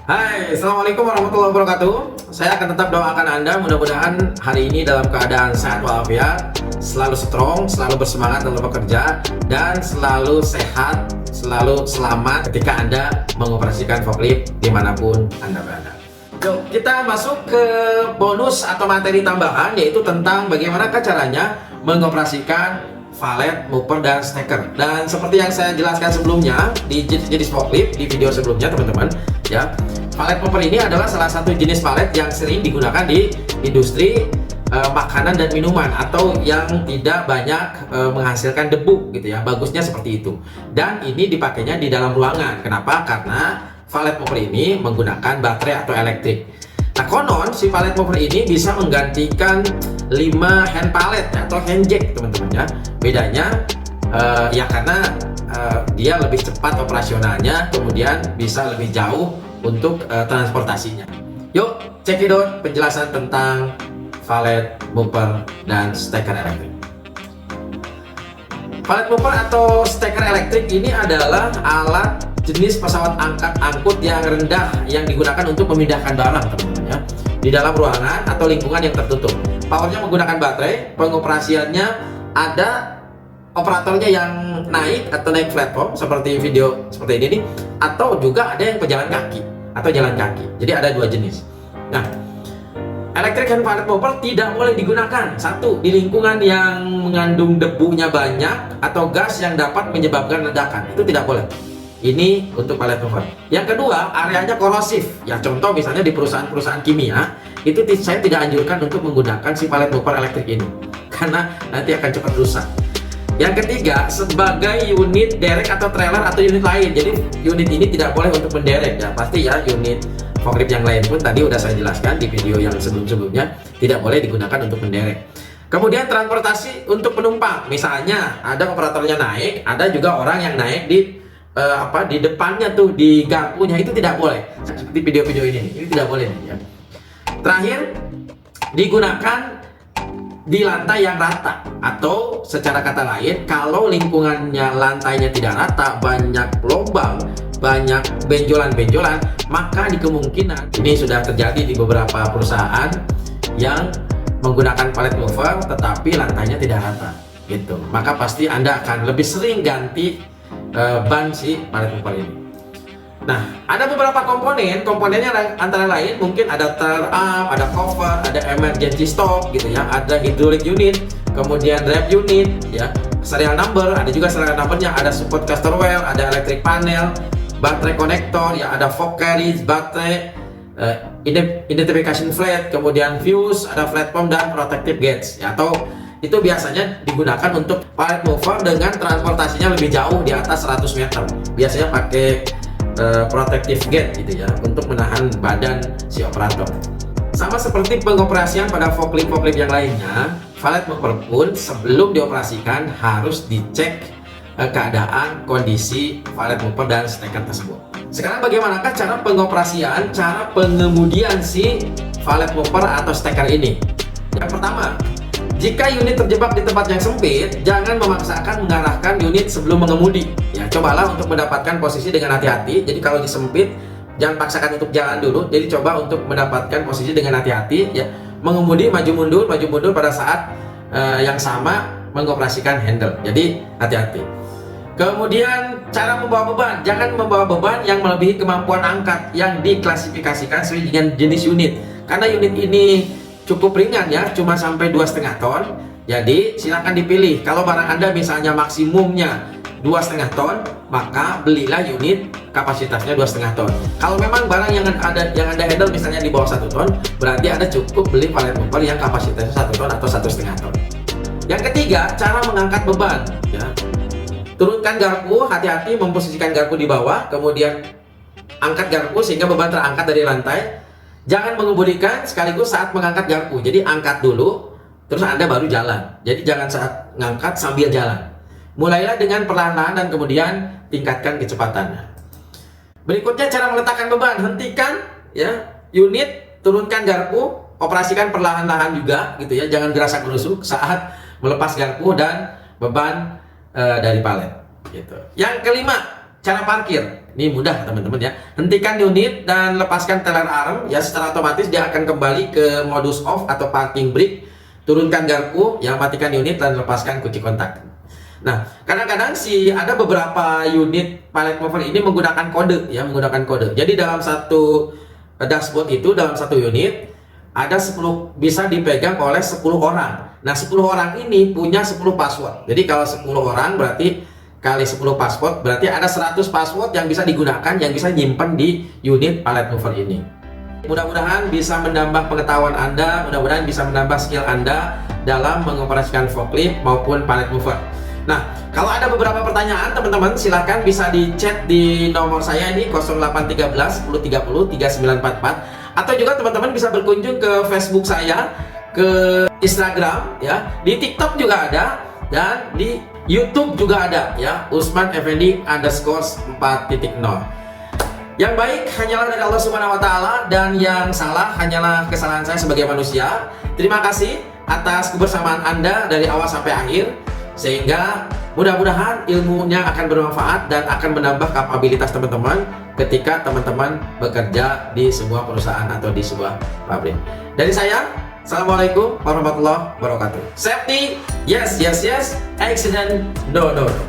Hai, Assalamualaikum warahmatullahi wabarakatuh. Saya akan tetap doakan Anda mudah-mudahan hari ini dalam keadaan sehat walafiat, selalu strong, selalu bersemangat dalam bekerja, dan selalu sehat, selalu selamat ketika Anda mengoperasikan forklift dimanapun Anda berada. Yuk, kita masuk ke bonus atau materi tambahan, yaitu tentang bagaimana caranya mengoperasikan valet, mover, dan stacker. Dan seperti yang saya jelaskan sebelumnya di jenis forklift di video sebelumnya, teman-teman, ya, valet mover ini adalah salah satu jenis valet yang sering digunakan di industri makanan dan minuman, atau yang tidak banyak menghasilkan debu, gitu ya. Bagusnya seperti itu. Dan ini dipakainya di dalam ruangan. Kenapa? Karena valet mover ini menggunakan baterai atau elektrik. Nah, konon si valet mover ini bisa menggantikan 5 hand pallet atau hand jack, teman-teman, ya. Bedanya ya karena dia lebih cepat operasionalnya, kemudian bisa lebih jauh untuk transportasinya. Yuk, cekidot penjelasan tentang valet mover dan stacker elektrik. Valet mover atau stacker elektrik ini adalah alat jenis pesawat angkut yang rendah yang digunakan untuk memindahkan barang, teman-teman, ya, di dalam ruangan atau lingkungan yang tertutup. Powernya menggunakan baterai, pengoperasiannya ada operatornya yang naik atau naik platform seperti video seperti ini nih, atau juga ada yang pejalan kaki atau jalan kaki. Jadi ada dua jenis. Nah, electric hand valet mover tidak boleh digunakan satu di lingkungan yang mengandung debunya banyak atau gas yang dapat menyebabkan ledakan. Itu tidak boleh. Ini untuk valet mover. Yang kedua, areanya korosif. Ya, contoh misalnya di perusahaan-perusahaan kimia, itu saya tidak anjurkan untuk menggunakan si valet mover elektrik ini karena nanti akan cepat rusak. Yang ketiga, sebagai unit derek atau trailer atau unit lain. Jadi unit ini tidak boleh untuk menderek, ya. Pasti ya, unit forklift yang lain pun tadi udah saya jelaskan di video yang sebelum-sebelumnya, tidak boleh digunakan untuk menderek. Kemudian transportasi untuk penumpang. Misalnya ada operatornya naik, ada juga orang yang naik di di depannya tuh, di garpunya, itu tidak boleh. Seperti video-video ini tidak boleh, ya. Terakhir, digunakan di lantai yang rata, atau secara kata lain, kalau lingkungannya lantainya tidak rata, banyak lubang, banyak benjolan-benjolan, maka di kemungkinan ini sudah terjadi di beberapa perusahaan yang menggunakan valet mover tetapi lantainya tidak rata, gitu. Maka pasti Anda akan lebih sering ganti ban si valet mover ini. Nah, ada beberapa komponennya antara lain mungkin ada trailer arm, ada cover, ada emergency stop, gitu ya, ada hydraulic unit, kemudian drive unit, ya, serial number, ada juga serial numbernya, ada support caster well, ada electric panel, baterai konektor, ya, ada fog carriage, baterai, identification flat, kemudian fuse, ada platform dan protective gates, ya, atau itu biasanya digunakan untuk valet mover dengan transportasinya lebih jauh di atas 100 meter. Biasanya pakai protective gate, gitu ya, untuk menahan badan si operator. Sama seperti pengoperasian pada forklift yang lainnya, valet mover pun sebelum dioperasikan harus dicek keadaan kondisi valet mover dan stacker tersebut. Sekarang bagaimanakah cara pengoperasian, cara pengemudian si valet mover atau stacker ini? Yang pertama, jika unit terjebak di tempat yang sempit, jangan memaksakan mengarahkan unit sebelum mengemudi. Ya, cobalah untuk mendapatkan posisi dengan hati-hati. Jadi kalau disempit, jangan paksakan untuk jalan dulu. Jadi coba untuk mendapatkan posisi dengan hati-hati. Ya, mengemudi maju mundur pada saat yang sama mengoperasikan handle. Jadi hati-hati. Kemudian cara membawa beban, jangan membawa beban yang melebihi kemampuan angkat yang diklasifikasikan sesuai dengan jenis unit. Karena unit ini cukup ringan, ya, cuma sampai 2,5 ton. Jadi silakan dipilih. Kalau barang Anda misalnya maksimumnya 2,5 ton, maka belilah unit kapasitasnya 2,5 ton. Kalau memang barang yang Anda handle misalnya di bawah 1 ton, berarti Anda cukup beli valet mover yang kapasitasnya 1 ton atau 1,5 ton. Yang ketiga, cara mengangkat beban, ya. Turunkan garpu, hati-hati memposisikan garpu di bawah, kemudian angkat garpu sehingga beban terangkat dari lantai. Jangan mengemudikan sekaligus saat mengangkat garpu. Jadi angkat dulu, terus Anda baru jalan. Jadi jangan saat ngangkat sambil jalan. Mulailah dengan perlahan-lahan dan kemudian tingkatkan kecepatannya. Berikutnya cara meletakkan beban. Hentikan, ya, unit, turunkan garpu, operasikan perlahan-lahan juga, gitu ya. Jangan gerasak-gerusuk saat melepas garpu dan beban dari palet, gitu. Yang kelima, cara parkir. Ini mudah teman-teman ya. Hentikan unit dan lepaskan teller arm ya, secara otomatis dia akan kembali ke modus off atau parking brake. Turunkan garpu, ya matikan unit dan lepaskan kunci kontak. Nah, kadang-kadang ada beberapa unit pallet mover ini menggunakan kode ya, menggunakan kode. Jadi dalam satu dashboard itu, dalam satu unit ada 10, bisa dipegang oleh 10 orang. Nah, 10 orang ini punya 10 password. Jadi kalau 10 orang berarti kali 10 password, berarti ada 100 password yang bisa digunakan, yang bisa nyimpen di unit pallet mover ini. Mudah-mudahan bisa menambah pengetahuan Anda, mudah-mudahan bisa menambah skill Anda dalam mengoperasikan forklift maupun pallet mover. Nah, kalau ada beberapa pertanyaan teman-teman, silahkan bisa di chat di nomor saya ini 0813 1030 3944, atau juga teman-teman bisa berkunjung ke Facebook saya, ke Instagram ya, di TikTok juga ada, dan di YouTube juga ada ya, Usman Effendi _4.0. Yang baik hanyalah dari Allah Subhanahu wa Ta'ala, dan yang salah hanyalah kesalahan saya sebagai manusia. Terima kasih atas kebersamaan Anda dari awal sampai akhir, sehingga mudah-mudahan ilmunya akan bermanfaat dan akan menambah kapabilitas teman-teman ketika teman-teman bekerja di sebuah perusahaan atau di sebuah pabrik. Dari saya, Assalamualaikum warahmatullahi wabarakatuh. Safety, yes, yes, yes. Accident, no, no, no.